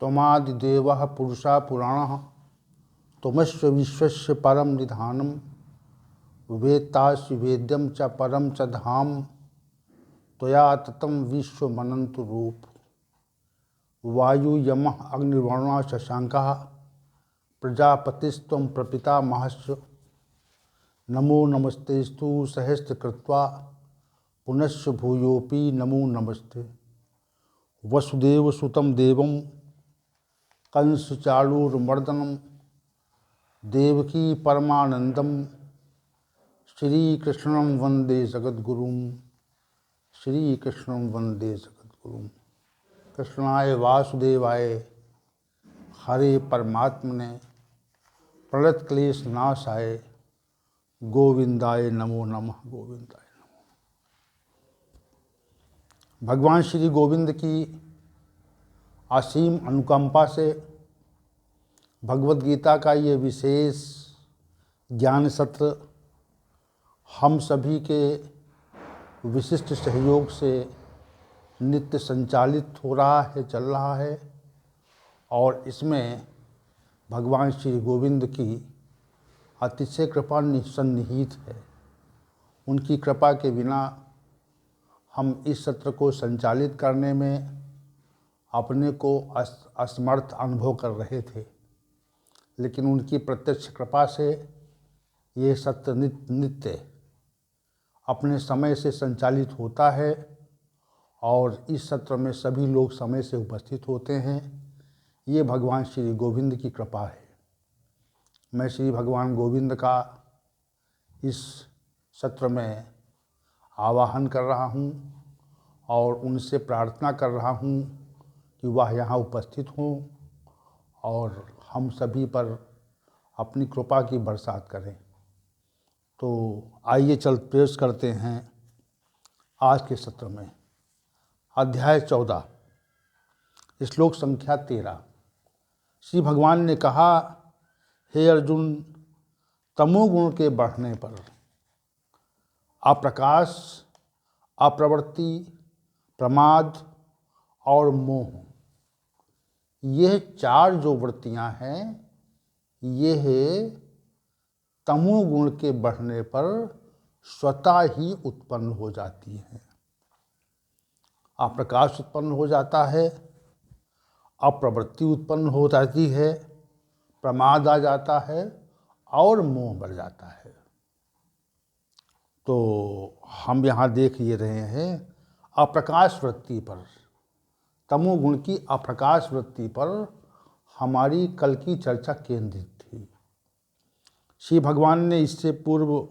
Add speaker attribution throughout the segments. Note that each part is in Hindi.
Speaker 1: त्वमादिदेवः पुरुषः पुराणः त्वमस्य विश्वस्य परम निधानम वेत्तासि वेद्यम च परम च धाम त्वया ततं विश्वमनंत रूप। वायु यमः अग्निर्वरुणः शशांकः प्रजापतिस्त्वं प्रपितामहश्च। नमो नमस्तेस्तु सहस्रकृत्वा पुनश्च भूयोऽपि नमो नमस्ते। वसुदेवसुतं देवं कंसचाणूरमर्दनं देवकी परमानंदम श्रीकृष्णं वंदे जगद्गुरुं। श्रीकृष्णं वंदे जगद्गुरुं। कृष्णाय वासुदेवाय हरे परमात्मने प्रणतक्लेशनाशाय गोविंदाय नमो नमः। गोविंदाय नमः। भगवान श्री गोविंद की असीम अनुकंपा से भगवद गीता का ये विशेष ज्ञान सत्र हम सभी के विशिष्ट सहयोग से नित्य संचालित हो रहा है, चल रहा है। और इसमें भगवान श्री गोविंद की अतिशय कृपा सन्निहित है। उनकी कृपा के बिना हम इस सत्र को संचालित करने में अपने को असमर्थ अनुभव कर रहे थे, लेकिन उनकी प्रत्यक्ष कृपा से ये सत्र नित्य अपने समय से संचालित होता है और इस सत्र में सभी लोग समय से उपस्थित होते हैं। ये भगवान श्री गोविंद की कृपा है। मैं श्री भगवान गोविंद का इस सत्र में आवाहन कर रहा हूँ और उनसे प्रार्थना कर रहा हूँ कि वह यहाँ उपस्थित हों और हम सभी पर अपनी कृपा की बरसात करें। तो आइए चल पेश करते हैं आज के सत्र में अध्याय 14 श्लोक संख्या 13। श्री भगवान ने कहा, हे अर्जुन, तमोगुण के बढ़ने पर अप्रकाश, अप्रवृत्ति, प्रमाद और मोह, यह चार जो वृत्तियां हैं, यह तमोगुण के बढ़ने पर स्वतः ही उत्पन्न हो जाती हैं। अप्रकाश उत्पन्न हो जाता है, अप्रवृत्ति उत्पन्न हो जाती है, प्रमाद आ जाता है और मोह बढ़ जाता है। तो हम यहाँ देख ये रहे हैं अप्रकाश वृत्ति पर, तमोगुण की अप्रकाश वृत्ति पर हमारी कल की चर्चा केंद्रित थी। श्री भगवान ने इससे पूर्व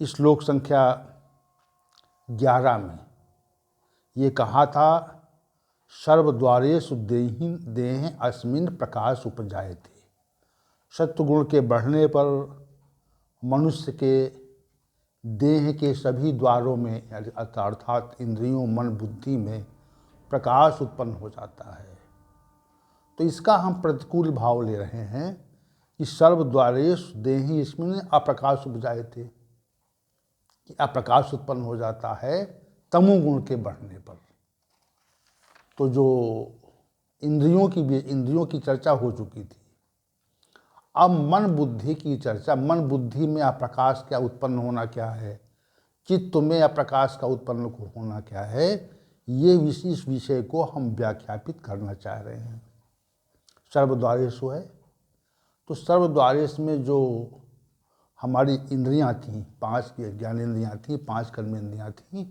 Speaker 1: श्लोक संख्या 11 में ये कहा था, सर्वद्वारेषु देह अस्मिन् प्रकाश उपजायते। सत्वगुण के बढ़ने पर मनुष्य के देह के सभी द्वारों में अर्थात इंद्रियों, मन, बुद्धि में प्रकाश उत्पन्न हो जाता है। तो इसका हम प्रतिकूल भाव ले रहे हैं कि सर्वद्वारेषु देहि इसमें अप्रकाश उपजायते, कि अप्रकाश उत्पन्न हो जाता है तमोगुण के बढ़ने पर। तो जो इंद्रियों की चर्चा हो चुकी थी, अब मन बुद्धि की चर्चा। मन बुद्धि में अप्रकाश क्या उत्पन्न होना क्या है, चित्त में अप्रकाश का उत्पन्न होना क्या है, ये विशेष विषय को हम व्याख्यापित करना चाह रहे हैं। सर्वद्वारेषु है, तो सर्वद्वारेष में जो हमारी इंद्रियां थीं, 5 ज्ञानेंद्रियां थीं, 5 कर्मेंद्रियां थीं,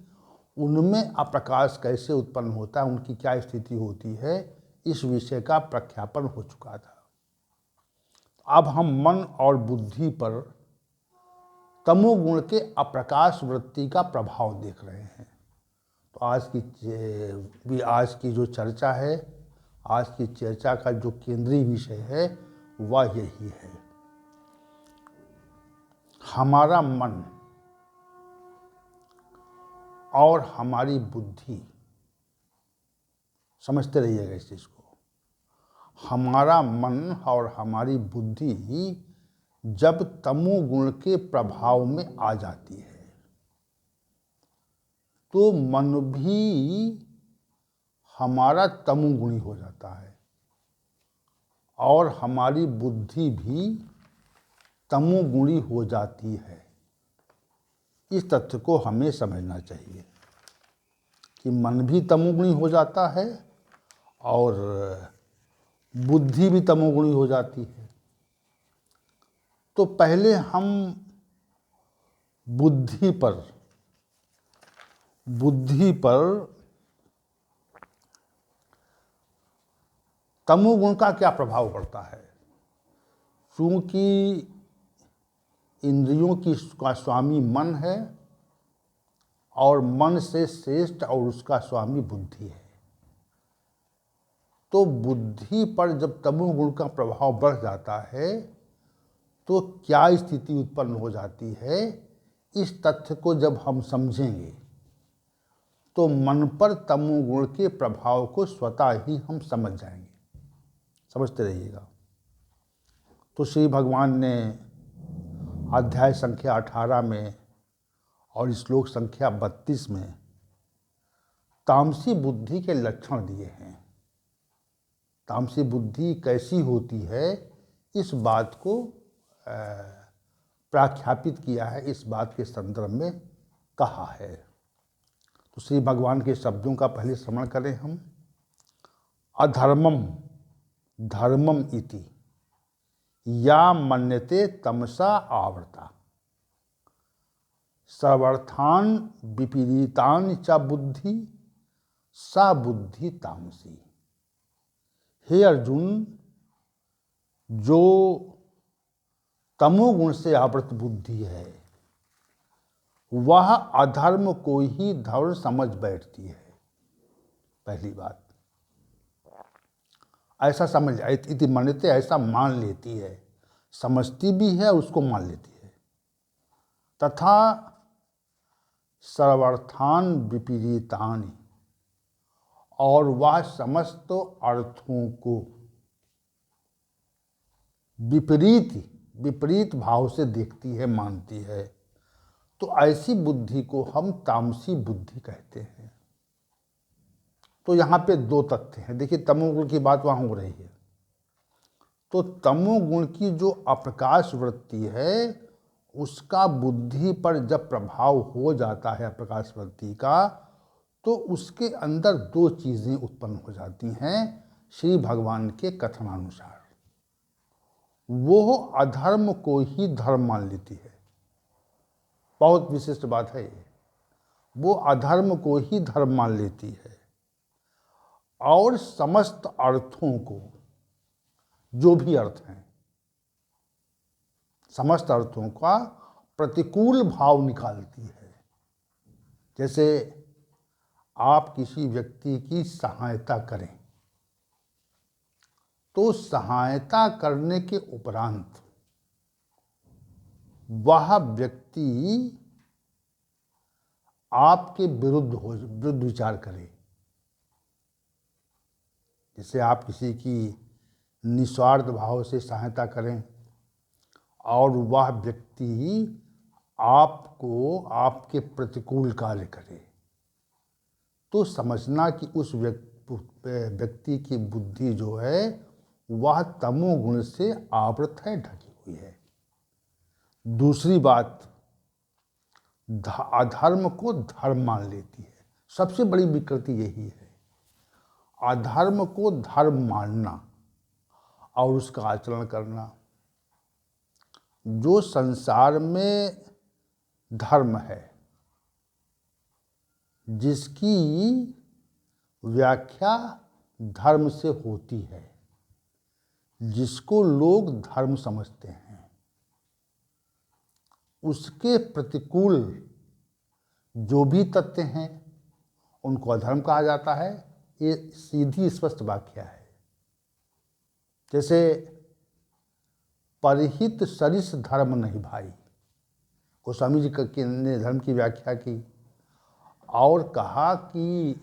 Speaker 1: उनमें अप्रकाश कैसे उत्पन्न होता है, उनकी क्या स्थिति होती है, इस विषय का प्रख्यापन हो चुका था। अब हम मन और बुद्धि पर तमोगुण के अप्रकाश वृत्ति का प्रभाव देख रहे हैं। तो आज की जो चर्चा है, आज की चर्चा का जो केंद्रीय विषय है वह यही है। हमारा मन और हमारी बुद्धि, समझते रहिएगा इस चीज़ को, हमारा मन और हमारी बुद्धि जब तमोगुण के प्रभाव में आ जाती है तो मन भी हमारा तमोगुणी हो जाता है और हमारी बुद्धि भी तमोगुणी हो जाती है। इस तथ्य को हमें समझना चाहिए कि मन भी तमोगुणी हो जाता है और बुद्धि भी तमोगुणी हो जाती है। तो पहले हम बुद्धि पर तमोगुण का क्या प्रभाव पड़ता है। क्योंकि इंद्रियों का स्वामी मन है और मन से श्रेष्ठ और उसका स्वामी बुद्धि है। तो बुद्धि पर जब तमोगुण का प्रभाव बढ़ जाता है तो क्या स्थिति उत्पन्न हो जाती है, इस तथ्य को जब हम समझेंगे तो मन पर तमोगुण के प्रभाव को स्वतः ही हम समझ जाएंगे। समझते रहिएगा। तो श्री भगवान ने अध्याय संख्या 18 में और श्लोक संख्या 32 में तामसी बुद्धि के लक्षण दिए हैं। तामसी बुद्धि कैसी होती है, इस बात को प्रख्यापित किया है, इस बात के संदर्भ में कहा है। तो श्री भगवान के शब्दों का पहले श्रवण करें हम। अधर्मम धर्मम इति या मन्यते तमसा आवृता सर्वर्थान विपरीतान च बुद्धि सा बुद्धि तामसी। हे अर्जुन, जो तमोगुण से आवृत बुद्धि है वह अधर्म को ही धर्म समझ बैठती है। पहली बात ऐसा समझ इति मन्यते, ऐसा मान लेती है, समझती भी है, उसको मान लेती है। तथा सर्वर्थान विपरीतानि, और वह समस्त अर्थों को विपरीत भाव से देखती है, मानती है। तो ऐसी बुद्धि को हम तामसी बुद्धि कहते हैं। तो यहाँ पे दो तथ्य हैं। देखिए, तमोगुण की बात वहाँ हो रही है। तो तमोगुण की जो अप्रकाश वृत्ति है उसका बुद्धि पर जब प्रभाव हो जाता है अप्रकाश वृत्ति का, तो उसके अंदर दो चीज़ें उत्पन्न हो जाती हैं श्री भगवान के कथनानुसार। वो अधर्म को ही धर्म मान लेती है। बहुत विशिष्ट बात है ये। वो अधर्म को ही धर्म मान लेती है और समस्त अर्थों को, जो भी अर्थ हैं, समस्त अर्थों का प्रतिकूल भाव निकालती है। जैसे आप किसी व्यक्ति की सहायता करें तो सहायता करने के उपरांत वह व्यक्ति आपके विरुद्ध विचार करे। जैसे आप किसी की निस्वार्थ भाव से सहायता करें और वह व्यक्ति आपको आपके प्रतिकूल कार्य करे, तो समझना कि उस व्यक्ति की बुद्धि जो है वह तमोगुण से आवृत है, ढकी हुई है। दूसरी बात, अधर्म को धर्म मान लेती है। सबसे बड़ी विकृति यही है, अधर्म को धर्म मानना और उसका आचरण करना। जो संसार में धर्म है, जिसकी व्याख्या धर्म से होती है, जिसको लोग धर्म समझते हैं, उसके प्रतिकूल जो भी तथ्य हैं उनको अधर्म कहा जाता है। ये सीधी स्पष्ट व्याख्या है। जैसे परहित सरिस धर्म नहीं भाई, गोस्वामी जी ने धर्म की व्याख्या की और कहा कि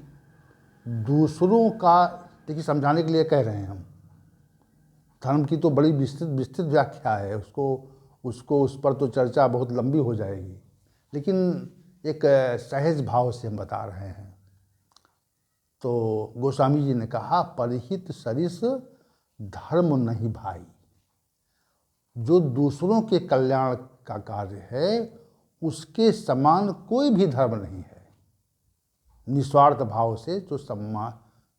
Speaker 1: दूसरों का, देखिए समझाने के लिए कह रहे हैं हम, धर्म की तो बड़ी विस्तृत व्याख्या है, उसको उस पर तो चर्चा बहुत लंबी हो जाएगी, लेकिन एक सहज भाव से हम बता रहे हैं। तो गोस्वामी जी ने कहा, परहित सरिस धर्म नहीं भाई। जो दूसरों के कल्याण का कार्य है उसके समान कोई भी धर्म नहीं है। निस्वार्थ भाव से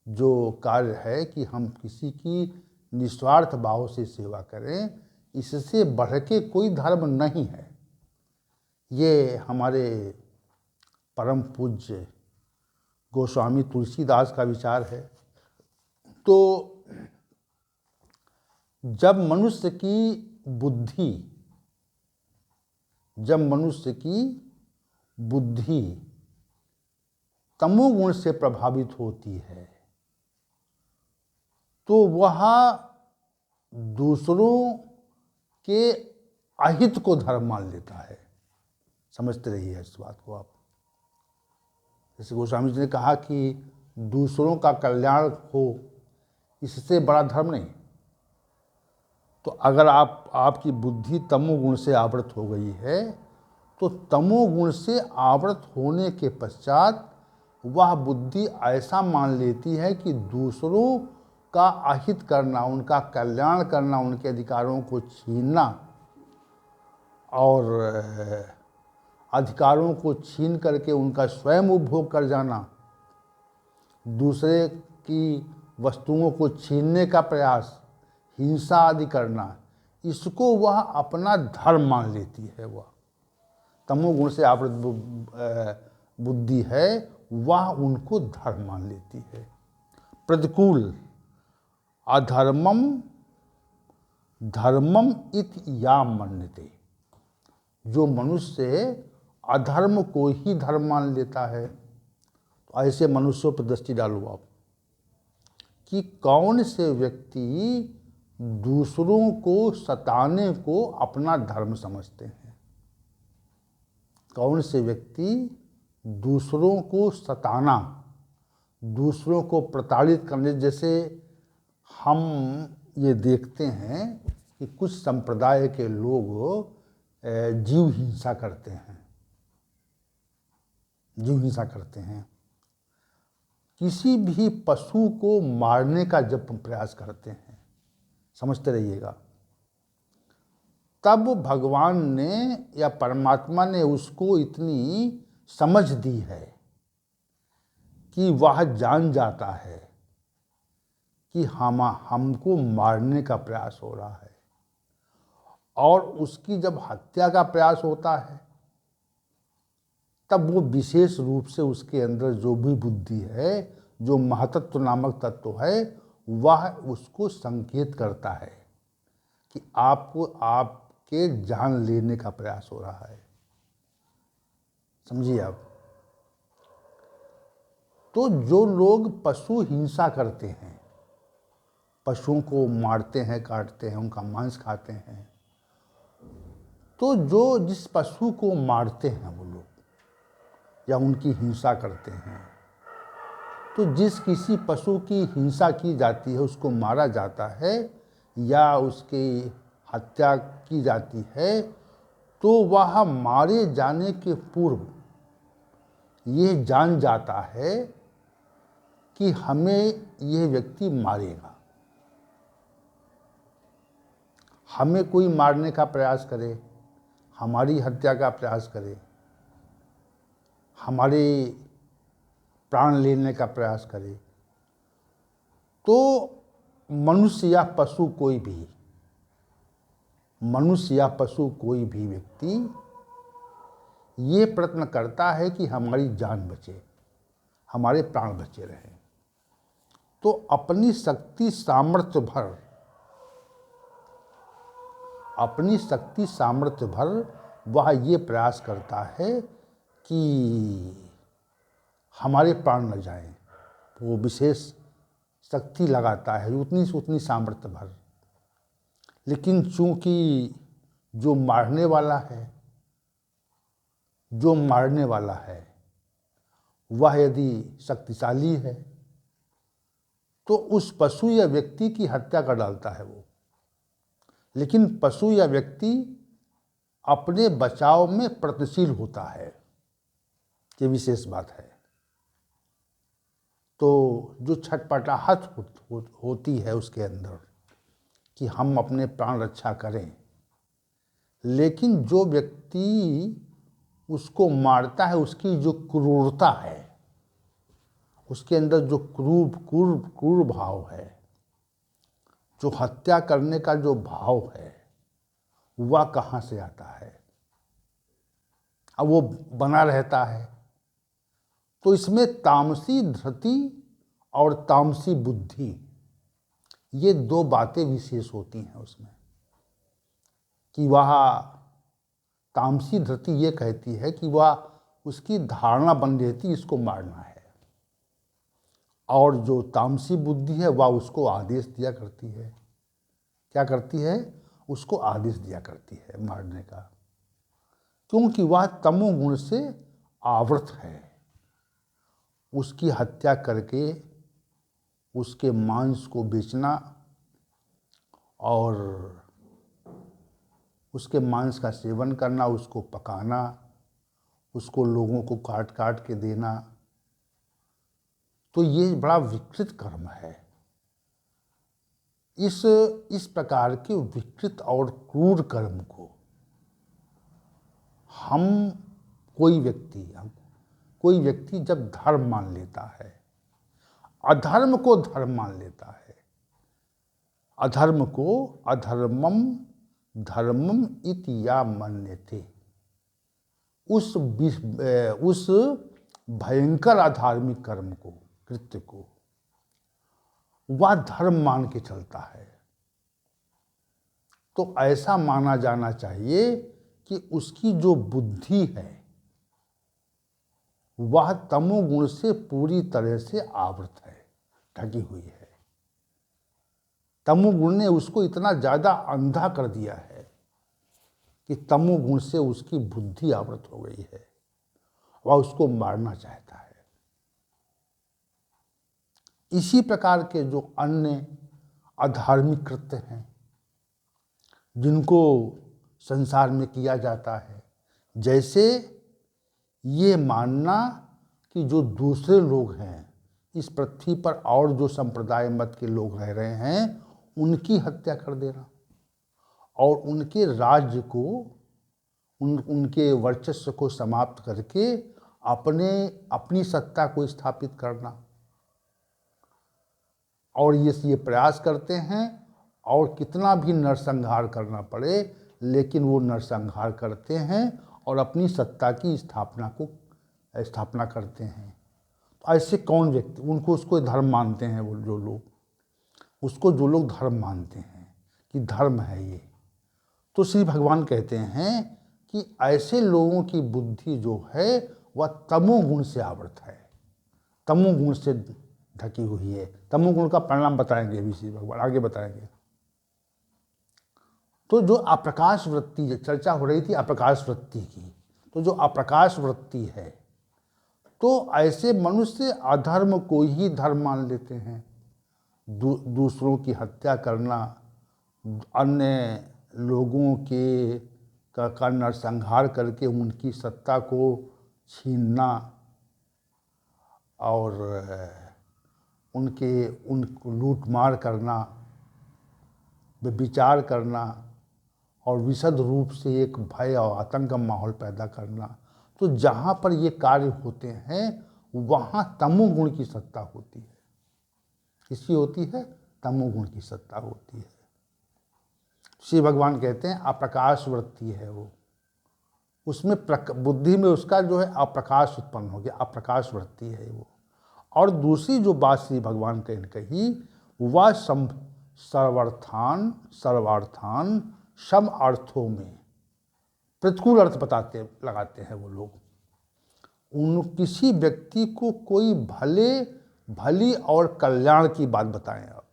Speaker 1: जो कार्य है कि हम किसी की निस्वार्थ भाव से सेवा करें, इससे बढ़ के कोई धर्म नहीं है। ये हमारे परम पूज्य गोस्वामी तुलसीदास का विचार है। तो जब मनुष्य की बुद्धि तमोगुण से प्रभावित होती है तो वह दूसरों के अहित को धर्म मान लेता है। समझते रहिए इस बात को आप। जैसे गोस्वामी जी ने कहा कि दूसरों का कल्याण हो, इससे बड़ा धर्म नहीं। तो अगर आपकी बुद्धि तमोगुण से आवृत हो गई है तो तमोगुण से आवृत होने के पश्चात वह बुद्धि ऐसा मान लेती है कि दूसरों का अहित करना, उनका कल्याण करना, उनके अधिकारों को छीनना और अधिकारों को छीन करके उनका स्वयं उपभोग कर जाना, दूसरे की वस्तुओं को छीनने का प्रयास, हिंसा आदि करना, इसको वह अपना धर्म मान लेती है। वह तमोगुण से आवृत बुद्धि है, वह उनको धर्म मान लेती है। प्रतिकूल अधर्मम धर्मम इति या मन्यते। जो मनुष्य अधर्म को ही धर्म मान लेता है, तो ऐसे मनुष्यों पर दृष्टि डालो आप कि कौन से व्यक्ति दूसरों को सताने को अपना धर्म समझते हैं। कौन से व्यक्ति दूसरों को सताना, दूसरों को प्रताड़ित करने, जैसे हम ये देखते हैं कि कुछ संप्रदाय के लोग जीव हिंसा करते हैं। जीव हिंसा करते हैं। किसी भी पशु को मारने का जब प्रयास करते हैं, समझते रहिएगा, तब भगवान ने या परमात्मा ने उसको इतनी समझ दी है कि वह जान जाता है कि हमको मारने का प्रयास हो रहा है, और उसकी जब हत्या का प्रयास होता है तब वो विशेष रूप से उसके अंदर जो भी बुद्धि है, जो महतत्व नामक तत्व है, वह उसको संकेत करता है कि आपके जान लेने का प्रयास हो रहा है। समझिए आप। तो जो लोग पशु हिंसा करते हैं, पशुओं को मारते हैं, काटते हैं, उनका मांस खाते हैं, तो जिस पशु को मारते हैं वो लोग या उनकी हिंसा करते हैं, तो जिस किसी पशु की हिंसा की जाती है, उसको मारा जाता है या उसकी हत्या की जाती है, तो वह मारे जाने के पूर्व ये जान जाता है कि हमें यह व्यक्ति मारेगा। हमें कोई मारने का प्रयास करे, हमारी हत्या का प्रयास करे, हमारे प्राण लेने का प्रयास करे, तो मनुष्य या पशु कोई भी व्यक्ति ये प्रयत्न करता है कि हमारी जान बचे, हमारे प्राण बचे रहें। तो अपनी शक्ति सामर्थ्य भर वह ये प्रयास करता है कि हमारे प्राण न जाएं। वो विशेष शक्ति लगाता है, उतनी से उतनी सामर्थ्य भर। लेकिन चूंकि जो मारने वाला है वह यदि शक्तिशाली है तो उस पशु या व्यक्ति की हत्या कर डालता है वो। लेकिन पशु या व्यक्ति अपने बचाव में प्रयत्नशील होता है, ये विशेष बात है। तो जो छटपटाहट होती है उसके अंदर कि हम अपने प्राण रक्षा करें, लेकिन जो व्यक्ति उसको मारता है उसकी जो क्रूरता है, उसके अंदर जो क्रूर भाव है, जो हत्या करने का जो भाव है, वह कहाँ से आता है? अब वो बना रहता है। तो इसमें तामसी धृति और तामसी बुद्धि, ये दो बातें विशेष होती हैं उसमें, कि वह तामसी धृति ये कहती है कि वह उसकी धारणा बन रहती इसको मारना है, और जो तामसी बुद्धि है वह उसको आदेश दिया करती है। क्या करती है? उसको आदेश दिया करती है मारने का, क्योंकि वह तमोगुण से आवृत है। उसकी हत्या करके उसके मांस को बेचना और उसके मांस का सेवन करना, उसको पकाना, उसको लोगों को काट काट के देना, तो ये बड़ा विकृत कर्म है। इस प्रकार के विकृत और क्रूर कर्म को कोई व्यक्ति जब धर्म मान लेता है, अधर्म को धर्म मान लेता है, अधर्म को अधर्मम धर्मम इति या मन्यते, उस भयंकर अधार्मिक कर्म को, कृत्य को वह धर्म मान के चलता है, तो ऐसा माना जाना चाहिए कि उसकी जो बुद्धि है वह तमोगुण से पूरी तरह से आवृत है, ढकी हुई है। तमोगुण ने उसको इतना ज़्यादा अंधा कर दिया है कि तमोगुण से उसकी बुद्धि आवृत हो गई है, वह उसको मारना चाहता है। इसी प्रकार के जो अन्य अधार्मिक कृत्य हैं जिनको संसार में किया जाता है, जैसे ये मानना कि जो दूसरे लोग हैं इस पृथ्वी पर और जो संप्रदाय मत के लोग रह रहे हैं उनकी हत्या कर देना और उनके राज्य को, उनके वर्चस्व को समाप्त करके अपनी सत्ता को स्थापित करना, और ये प्रयास करते हैं, और कितना भी नरसंहार करना पड़े लेकिन वो नरसंहार करते हैं और अपनी सत्ता की स्थापना करते हैं। तो ऐसे कौन व्यक्ति, उसको धर्म मानते हैं, वो जो लोग धर्म मानते हैं कि धर्म है ये, तो श्री भगवान कहते हैं कि ऐसे लोगों की बुद्धि जो है वह तमोगुण से आवृत है, तमोगुण से ढकी हुई है। तमोगुण का परिणाम बताएंगे अभी श्री भगवान, आगे बताएंगे। तो जो अप्रकाश वृत्ति, चर्चा हो रही थी अप्रकाश वृत्ति की, तो जो अप्रकाश वृत्ति है, तो ऐसे मनुष्य अधर्म को ही धर्म मान लेते हैं। दूसरों की हत्या करना, अन्य लोगों का नरसंहार करके उनकी सत्ता को छीनना और उनको लूट मार करना, विचार करना और विशद रूप से एक भय और आतंक का माहौल पैदा करना। तो जहाँ पर ये कार्य होते हैं वहाँ तमोगुण की सत्ता होती है। किसकी होती है? तमोगुण की सत्ता होती है। श्री भगवान कहते हैं अप्रकाश वृत्ति है वो, उसमें बुद्धि में उसका जो है अप्रकाश उत्पन्न हो गया, अप्रकाश वृत्ति है वो। और दूसरी जो बात श्री भगवान कही वह सर्वार्थान सम अर्थों में प्रतिकूल अर्थ लगाते हैं वो लोग। किसी व्यक्ति को कोई भली और कल्याण की बात बताएं आप,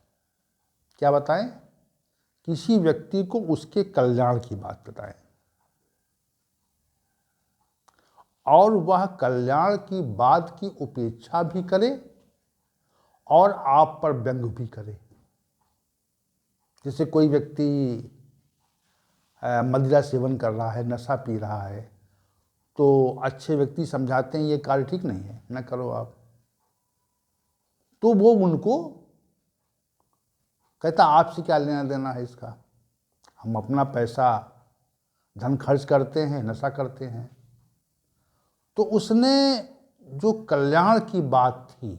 Speaker 1: क्या बताएं? किसी व्यक्ति को उसके कल्याण की बात बताएं और वह कल्याण की बात की उपेक्षा भी करे और आप पर व्यंग भी करे। जैसे कोई व्यक्ति मदिरा सेवन कर रहा है, नशा पी रहा है, तो अच्छे व्यक्ति समझाते हैं ये कार्य ठीक नहीं है, न करो आप। तो वो उनको कहता आपसे क्या लेना देना है इसका, हम अपना पैसा धन खर्च करते हैं, नशा करते हैं। तो उसने जो कल्याण की बात थी,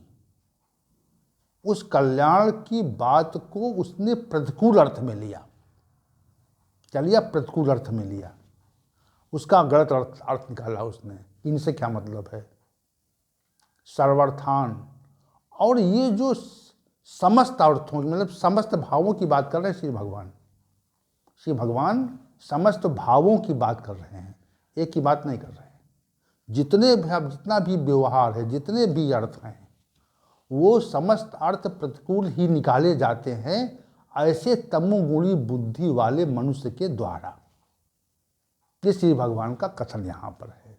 Speaker 1: उस कल्याण की बात को उसने प्रतिकूल अर्थ में लिया। क्या लिया? प्रतिकूल अर्थ में लिया। उसका गलत अर्थ निकाला उसने। इनसे क्या मतलब है? सर्वर्थान, और ये जो समस्त अर्थों मतलब समस्त भावों की बात कर रहे हैं श्री भगवान। श्री भगवान समस्त भावों की बात कर रहे हैं, एक की बात नहीं कर रहे हैं। जितना भी व्यवहार है, जितने भी अर्थ हैं, वो समस्त अर्थ प्रतिकूल ही निकाले जाते हैं ऐसे तमोगुणी बुद्धि वाले मनुष्य के द्वारा। ये श्री भगवान का कथन यहाँ पर है।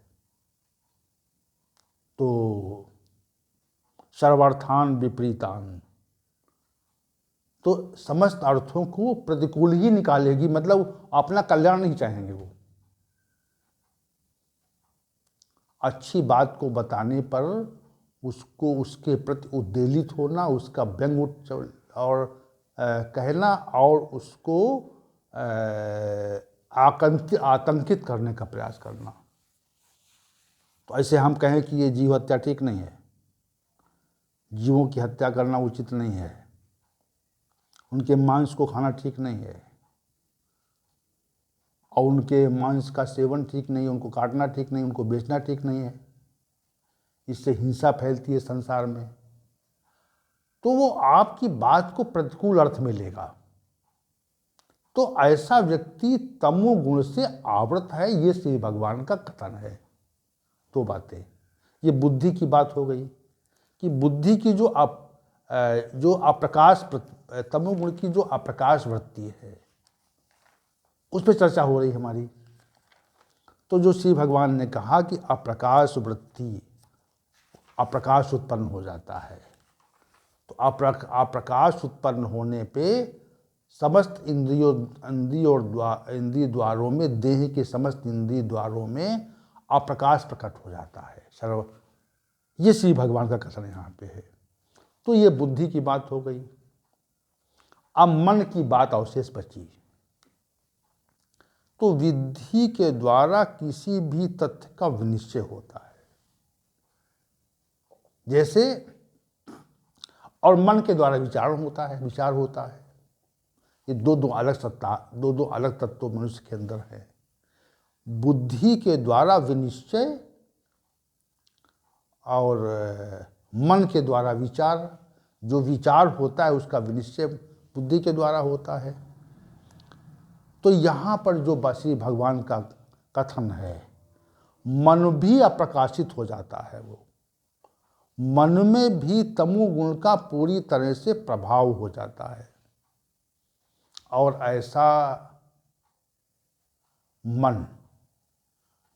Speaker 1: तो सर्वार्थान विपरीतान, तो समस्त अर्थों को प्रतिकूल ही निकालेगी, मतलब अपना कल्याण नहीं चाहेंगे वो। अच्छी बात को बताने पर उसको उसके प्रति उद्वेलित होना, उसका व्यंग और कहना और उसको आतंकित करने का प्रयास करना। तो ऐसे हम कहें कि ये जीव हत्या ठीक नहीं है, जीवों की हत्या करना उचित नहीं है, उनके मांस को खाना ठीक नहीं है, और उनके मांस का सेवन ठीक नहीं है, उनको काटना ठीक नहीं, उनको बेचना ठीक नहीं है, इससे हिंसा फैलती है संसार में, तो वो आपकी बात को प्रतिकूल अर्थ में लेगा। तो ऐसा व्यक्ति तमोगुण से आवृत है, ये श्री भगवान का कथन है। दो बातें, ये बुद्धि की बात हो गई कि बुद्धि की जो अप्रकाश, तमोगुण की जो अप्रकाश वृत्ति है, उस पर चर्चा हो रही हमारी। तो जो श्री भगवान ने कहा कि अप्रकाश वृत्ति, अप्रकाश उत्पन्न हो जाता है, तो अप्रकाश उत्पन्न होने पे समस्त इंद्रिय द्वारों में, देह के समस्त इंद्रिय द्वारों में अप्रकाश प्रकट हो जाता है। ये श्री भगवान का कथन यहाँ पे है। तो ये बुद्धि की बात हो गई। अब मन की बात अवशेष बची। तो विधि के द्वारा किसी भी तथ्य का विनिश्चय होता है, जैसे, और मन के द्वारा विचार होता है। ये दो अलग तत्व मनुष्य के अंदर है। बुद्धि के द्वारा विनिश्चय और मन के द्वारा विचार। जो विचार होता है उसका विनिश्चय बुद्धि के द्वारा होता है। तो यहाँ पर जो श्री भगवान का कथन है, मन भी अप्रकाशित हो जाता है। वो मन में भी तमोगुण का पूरी तरह से प्रभाव हो जाता है, और ऐसा मन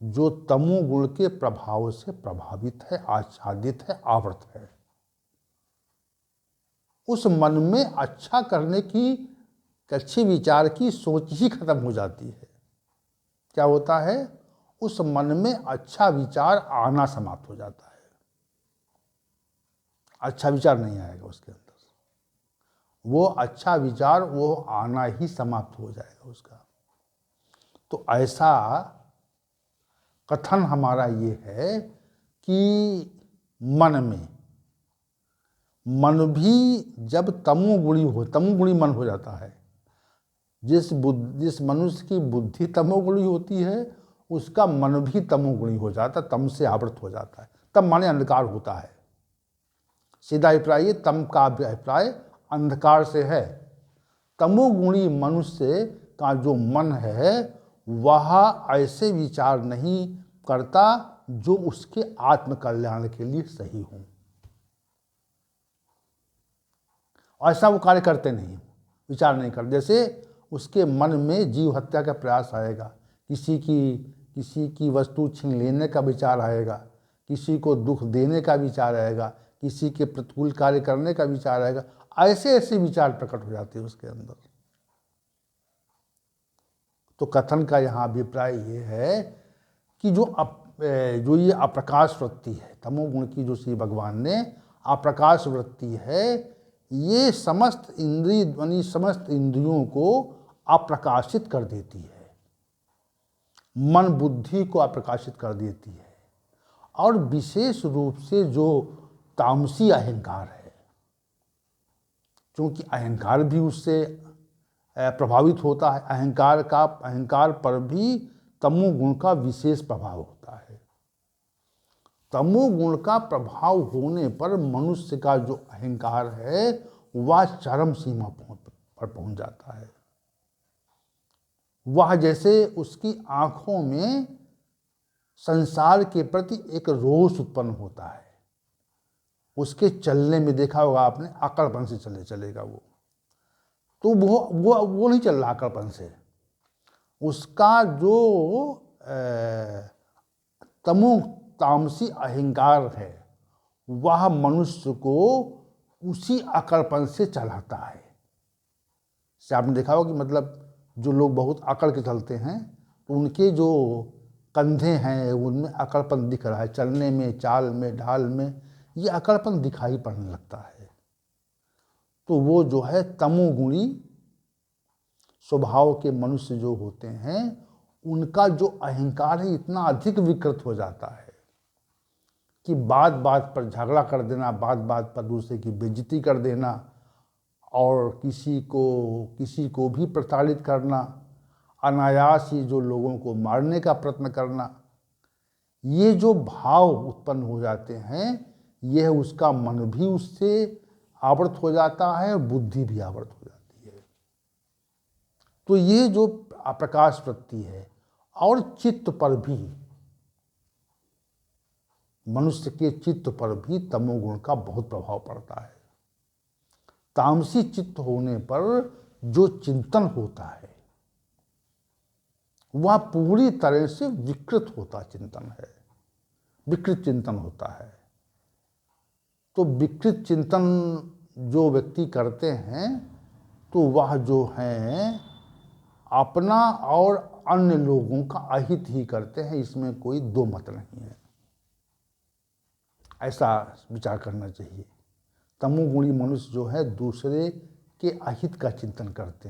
Speaker 1: जो तमोगुण के प्रभाव से प्रभावित है, आच्छादित है, आवृत है, उस मन में अच्छा करने की, अच्छे विचार की सोच ही खत्म हो जाती है। क्या होता है? उस मन में अच्छा विचार आना समाप्त हो जाता है। अच्छा विचार नहीं आएगा उसके अंदर, वो अच्छा विचार वो आना ही समाप्त हो जाएगा उसका। तो ऐसा कथन हमारा ये है कि मन भी जब तमोगुणी मन हो जाता है, जिस मनुष्य की बुद्धि तमोगुणी होती है, उसका मन भी तमोगुणी हो जाता है, तम से आवृत हो जाता है। तब माने अंधकार होता है। सीधा अभिप्राय ये, तम का अभिप्राय अंधकार से है। तमोगुणी मनुष्य का जो मन है वह ऐसे विचार नहीं करता जो उसके आत्म कल्याण के लिए सही हो। ऐसा वो कार्य करते नहीं, विचार नहीं करते। जैसे उसके मन में जीव हत्या का प्रयास आएगा, किसी की वस्तु छीन लेने का विचार आएगा, किसी को दुख देने का विचार आएगा, किसी के प्रतिकूल कार्य करने का विचार आएगा। ऐसे विचार प्रकट हो जाते हैं उसके अंदर। तो कथन का यहाँ अभिप्राय ये है कि जो ये अप्रकाश वृत्ति है तमोगुण की, जो श्री भगवान ने अप्रकाश वृत्ति है, ये समस्त इंद्रिय ध्वनि समस्त इंद्रियों को अप्रकाशित कर देती है, मन बुद्धि को अप्रकाशित कर देती है। और विशेष रूप से जो तामसी अहंकार है, क्योंकि अहंकार भी उससे प्रभावित होता है, अहंकार पर भी तमोगुण का विशेष प्रभाव होता है। तमोगुण का प्रभाव होने पर मनुष्य का जो अहंकार है वह चरम सीमा पर पहुंच जाता है। वह जैसे उसकी आंखों में संसार के प्रति एक रोष उत्पन्न होता है। उसके चलने में देखा होगा आपने, आकड़पन से चलेगा वो, तो वो नहीं चल रहा आकड़पन से। उसका जो तामसी अहंकार है वह मनुष्य को उसी अकड़पन से चलाता है। से आपने देखा होगा कि मतलब जो लोग बहुत अकड़ के चलते हैं तो उनके जो कंधे हैं उनमें अकड़पन दिख रहा है, चलने में, चाल में, ढाल में ये अकड़पन दिखाई पड़ने लगता है। तो वो जो है तमोगुणी स्वभाव के मनुष्य जो होते हैं उनका जो अहंकार है इतना अधिक विकृत हो जाता है कि बात बात पर झगड़ा कर देना, बात बात पर दूसरे की बेइज्जती कर देना और किसी को भी प्रताड़ित करना, अनायास ही जो लोगों को मारने का प्रयत्न करना, ये जो भाव उत्पन्न हो जाते हैं यह उसका मन भी उससे आवृत हो जाता है और बुद्धि भी आवृत हो जाती है। तो ये जो अप्रकाश वृत्ति है और चित्त पर भी, मनुष्य के चित्त पर भी तमोगुण का बहुत प्रभाव पड़ता है। तामसी चित्त होने पर जो चिंतन होता है वह पूरी तरह से विकृत होता चिंतन है, विकृत चिंतन होता है। तो विकृत चिंतन जो व्यक्ति करते हैं तो वह जो है अपना और अन्य लोगों का अहित ही करते हैं, इसमें कोई दो मत नहीं है। ऐसा विचार करना चाहिए। तमोगुणी मनुष्य जो है दूसरे के अहित का चिंतन करते हैं।